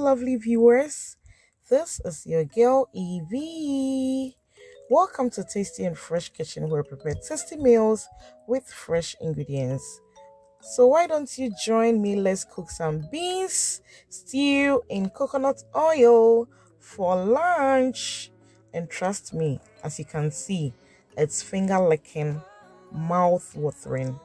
lovely viewers. This is your girl Eveee. Welcome to Tasty and Fresh Kitchen, where we prepare tasty meals with fresh ingredients. So why don't you join me? Let's cook some beans stew in coconut oil for lunch. And trust me, as you can see, it's finger-licking, mouth-watering,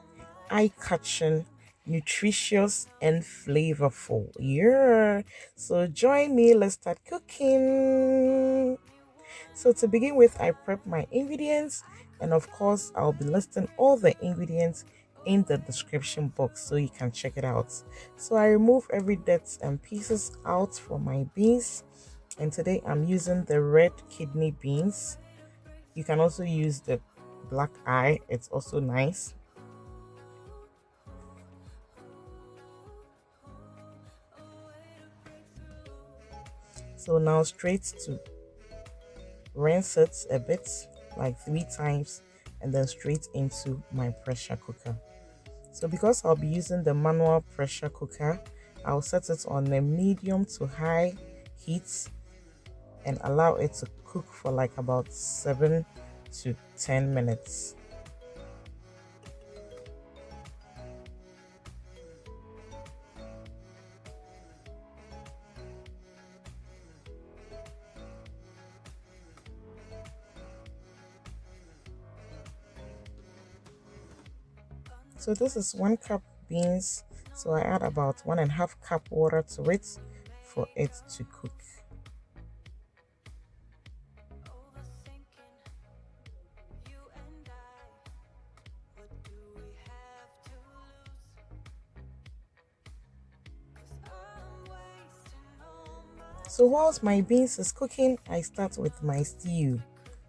eye-catching, nutritious, and flavorful. Yeah. So join me. Let's start cooking. So to begin with, I prep my ingredients, and of course I'll be listing all the ingredients in the description box so you can check it out. So I remove every dirt and pieces out from my beans, and today I'm using the red kidney beans. You can also use the black eye, it's also nice. So now straight to rinse it a bit, like 3 times, and then straight into my pressure cooker. So because I'll be using the manual pressure cooker, I'll set it on a medium to high heat and allow it to cook for like about 7 to 10 minutes. So this is 1 cup beans, so I add about 1.5 cup water to it for it to cook. So whilst my beans is cooking, I start with my stew.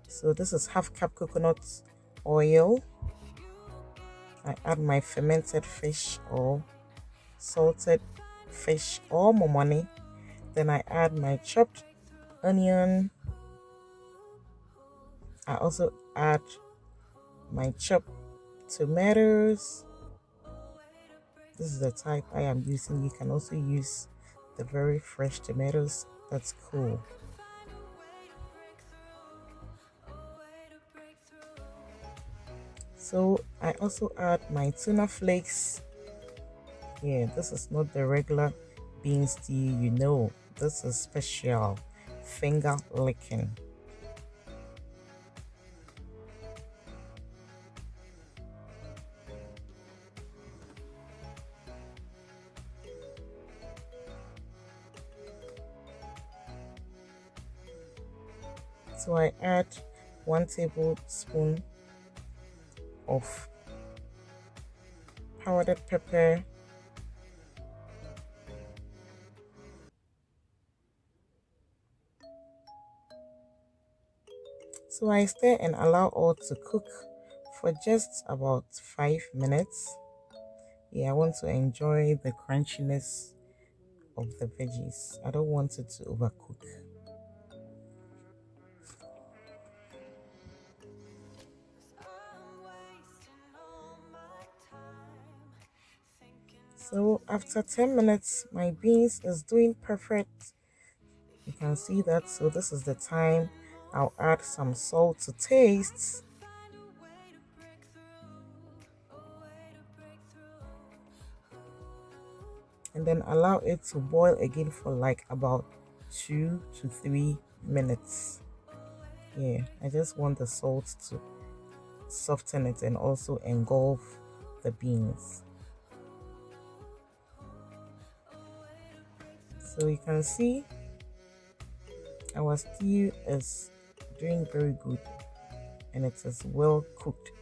So this is 1/2 cup coconut oil. I add my fermented fish or salted fish or momoni. Then I add my chopped onion. I also add my chopped tomatoes. This is the type I am using. You can also use the very fresh tomatoes. That's cool. So I also add my tuna flakes. Yeah, this is not the regular bean stew, you know. This is special, finger licking. So I add 1 tablespoon of powdered pepper, so I stir and allow all to cook for just about 5 minutes. Yeah, I want to enjoy the crunchiness of the veggies. I don't want it to overcook. So after 10 minutes, my beans is doing perfect. You can see that. So this is the time I'll add some salt to taste. And then allow it to boil again for like about 2 to 3 minutes. Yeah, I just want the salt to soften it and also engulf the beans. So you can see our stew is doing very good and it is well cooked.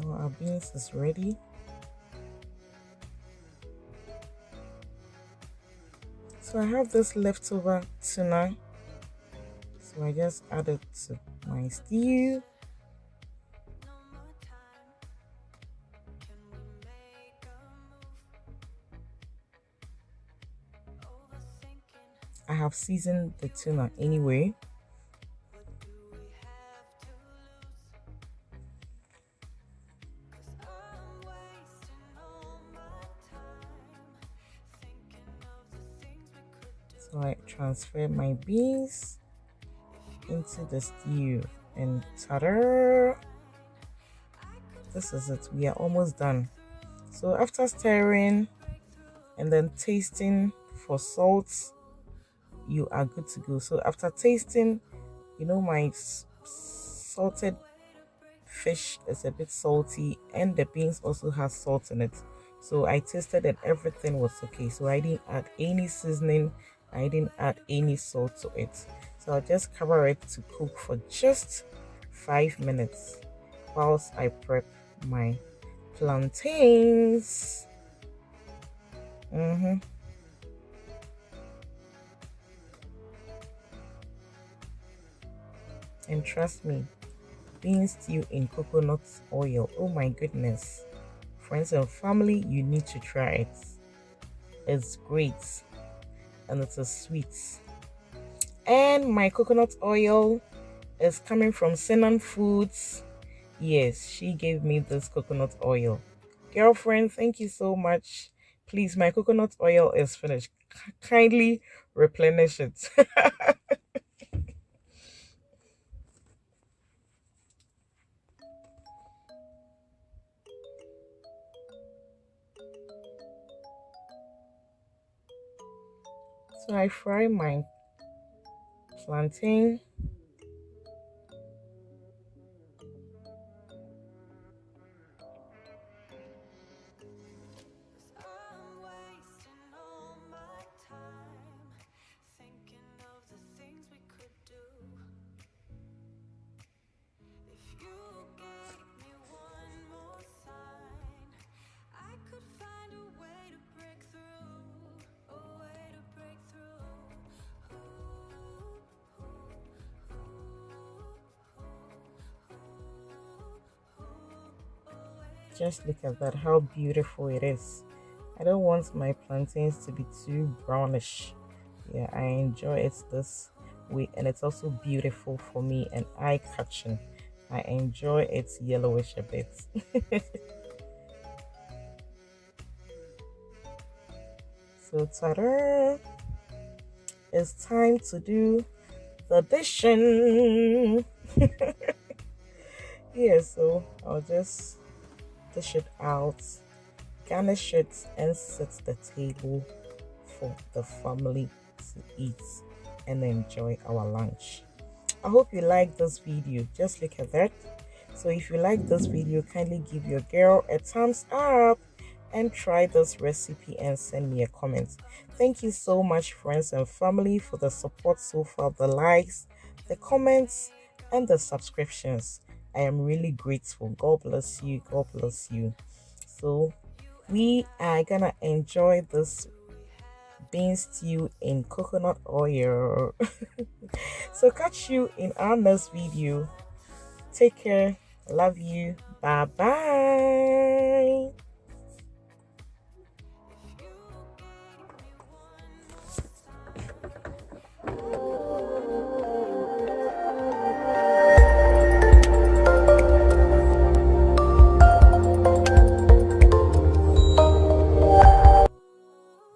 Now our beans is ready. So I have this leftover tuna, so I just add it to my stew. I have seasoned the tuna anyway. So I transfer my beans into the stew and ta-da! This is it. We are almost done. So after stirring and then tasting for salt, you are good to go. So after tasting, you know, my salted fish is a bit salty and the beans also has salt in it. So I tasted and everything was okay. So I didn't add any seasoning, I didn't add any salt to it. So I'll just cover it to cook for just 5 minutes whilst I prep my plantains. And trust me, bean stew in coconut oil, oh my goodness, friends and family, you need to try it. It's great and it is sweet. And my coconut oil is coming from Sinan Foods. Yes, she gave me this coconut oil. Girlfriend, thank you so much. Please, my coconut oil is finished. Kindly replenish it. So I fry my plantain. Just look at that, how beautiful it is. I don't want my plantains to be too brownish. Yeah, I enjoy it this way, and it's also beautiful for me and eye-catching. I enjoy its yellowish a bit. So ta-da! It's time to do the dishing. Yeah, so I'll just dish it out, garnish it, and set the table for the family to eat and enjoy our lunch. I hope you like this video. Just look at that. So if you like this video, kindly give your girl a thumbs up and try this recipe and send me a comment. Thank you so much, friends and family, for the support so far, the likes, the comments, and the subscriptions. I am really grateful. God bless you. God bless you. So we are gonna enjoy this bean stew in coconut oil. So catch you in our next video. Take care. Love you. Bye bye.